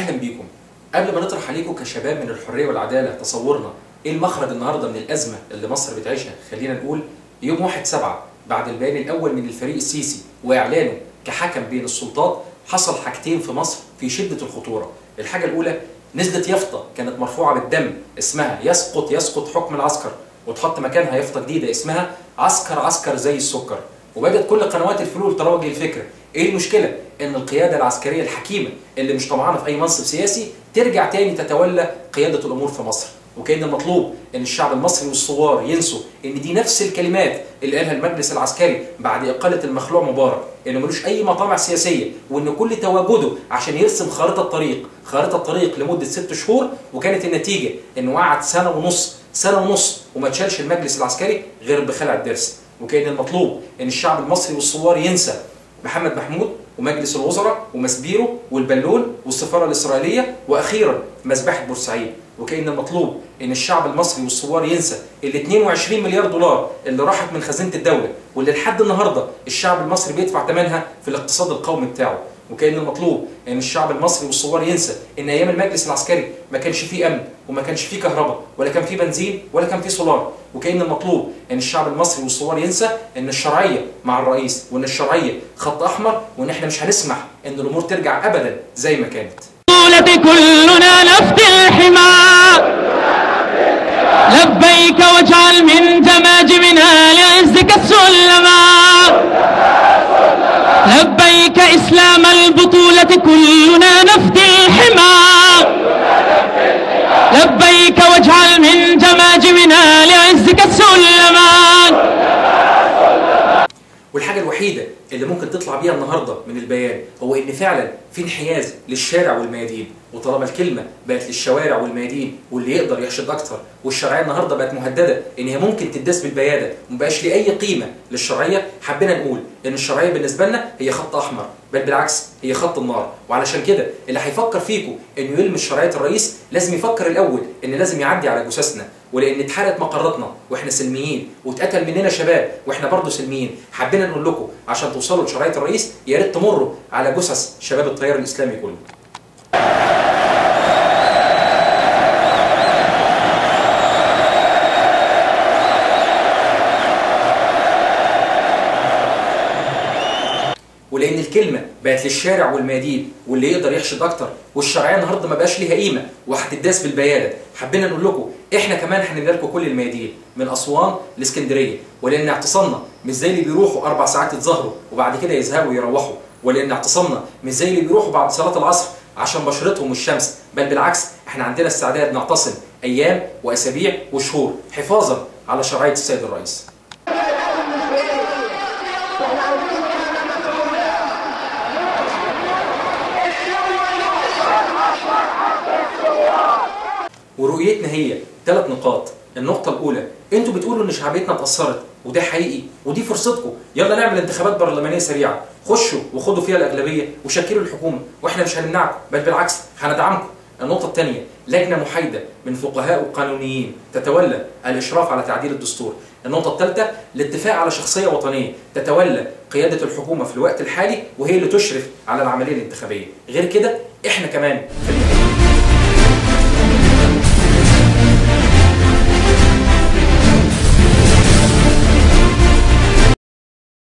اهلا بيكم. قبل ما نطرح عليكم كشباب من الحريه والعداله تصورنا ايه المخرج النهارده من الازمه اللي مصر بتعيشها، خلينا نقول يوم 1/7 بعد البيان الاول من الفريق السيسي واعلانه كحكم بين السلطات، حصل حاجتين في مصر في شده الخطوره. الحاجه الاولى، نزلت يافطه كانت مرفوعه بالدم اسمها يسقط حكم العسكر، وتحط مكانها يافطه جديده اسمها عسكر زي السكر. وبدات كل قنوات الفلول تروج للفكره. ايه المشكله؟ ان القياده العسكريه الحكيمه اللي مش طمعانه في اي منصب سياسي ترجع تاني تتولى قياده الامور في مصر. وكان المطلوب ان الشعب المصري والثوار ينسوا ان دي نفس الكلمات اللي قالها المجلس العسكري بعد اقاله المخلوع مبارك، انه ملوش اي مطامع سياسيه، وان كل تواجده عشان يرسم خارطه طريق لمده 6 شهور. وكانت النتيجه انه قعد سنه ونص وما اتشالش المجلس العسكري غير بخلع الضرس. وكان المطلوب ان الشعب المصري والثوار ينسى محمد محمود ومجلس الوزراء ومسبيرو والبالون والسفاره الاسرائيليه واخيرا مذبحه بورسعيد. وكان المطلوب ان الشعب المصري والثوار ينسى ال 22 مليار دولار اللي راحت من خزينه الدوله، واللي لحد النهارده الشعب المصري بيدفع ثمنها في الاقتصاد القومي بتاعه. وكان المطلوب ان الشعب المصري والثوار ينسى ان ايام المجلس العسكري ما كانش فيه امن وما كانش فيه كهرباء ولا كان فيه بنزين ولا كان فيه سولار. وكان المطلوب ان الشعب المصري والثوار ينسى ان الشرعيه مع الرئيس، وان الشرعيه خط احمر، وان احنا مش هنسمح ان الامور ترجع ابدا زي ما كانت. كلنا نفدي الحمى لبيك واجعل من جماجمنا لعزك السلما، لبيك إسلام البطولة كلنا نفدي الحمى، لبيك واجعل من جماجمنا لعزك السلما. والحاجه الوحيده اللي ممكن تطلع بيها النهارده من البيان هو ان فعلا في انحياز للشارع والميادين. وطالما الكلمه بقت للشوارع والميادين واللي يقدر يحشد اكتر، والشرعيه النهارده بقت مهدده ان هي ممكن تداس بالبياده ومبقاش ليه اي قيمه للشرعيه، حبينا نقول ان الشرعيه بالنسبه لنا هي خط احمر، بل بالعكس هي خط النار. وعلشان كده اللي هيفكر فيكم انه يلمس شرعيه الرئيس لازم يفكر الاول ان لازم يعدي على جثثنا، ولان اتحرقت مقراتنا واحنا سلميين، واتقتل مننا شباب واحنا برضه سلميين. حبينا نقول لكم عشان توصلوا لشرعيه الرئيس يا ريت تمروا على جثث شباب التيار الاسلامي كله. ولان الكلمه بقت للشارع والميادين واللي يقدر يحشد اكتر، والشرعيه النهارده ما بقاش ليها قيمه وهتداس بالبياده، حبينا نقول لكم احنا كمان هنملى لكم كل الميادين من اسوان لاسكندريه. ولان اعتصامنا مش زي اللي بيروحوا 4 ساعات يتظاهروا وبعد كده يزهقوا ويروحوا، ولان اعتصامنا مش زي اللي بيروحوا بعد صلاه العصر عشان بشرتهم الشمس، بل بالعكس احنا عندنا استعداد نعتصم ايام واسابيع وشهور حفاظا على شرعيه السيد الرئيس. ورؤيتنا هي 3 نقاط. النقطة الأولى، انتوا بتقولوا ان شعبيتنا اتأثرت وده حقيقي ودي فرصتكم، يلا نعمل انتخابات برلمانية سريعة، خشوا وخدوا فيها الأغلبية وشكلوا الحكومة واحنا مش هنمنعكم، بل بالعكس هندعمكم. النقطة الثانية، لجنة محايدة من فقهاء وقانونيين تتولى الإشراف على تعديل الدستور. النقطة الثالثة، الاتفاق على شخصية وطنية تتولى قيادة الحكومة في الوقت الحالي وهي اللي تشرف على العملية الانتخابية. غير كده احنا كمان